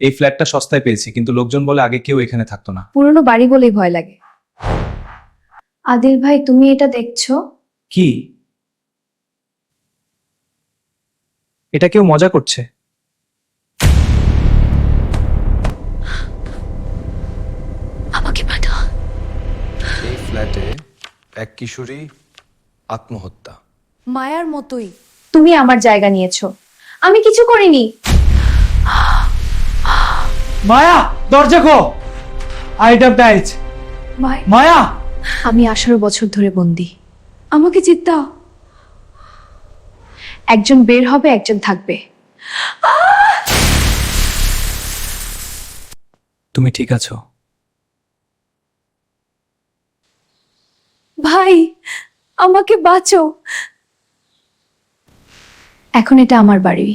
এই ফ্ল্যাটটা সস্তায় পেয়েছি, কিন্তু লোকজন বলে আগে কেউ এখানে থাকতো না। পুরনো বাড়ি বলেই ভয় লাগে। আদিল ভাই, তুমি এটা দেখছো? কি? এটা কেউ মজা করছে? আমাকে পাঠা। এই ফ্ল্যাটে এক কিশোরী আত্মহত্যা। মায়ার মতোই তুমি আমার জায়গা নিয়েছো, আমি কিছু করিনি। মায়া, দরজা খো। আইটা টাইচ। মায়া, আমি 18 বছর ধরে বন্দি, আমাকে চিন্তা। একজন বের হবে, একজন থাকবে। তুমি ঠিক আছো? ভাই, আমাকে বাঁচো। এখন এটা আমার বাড়ি।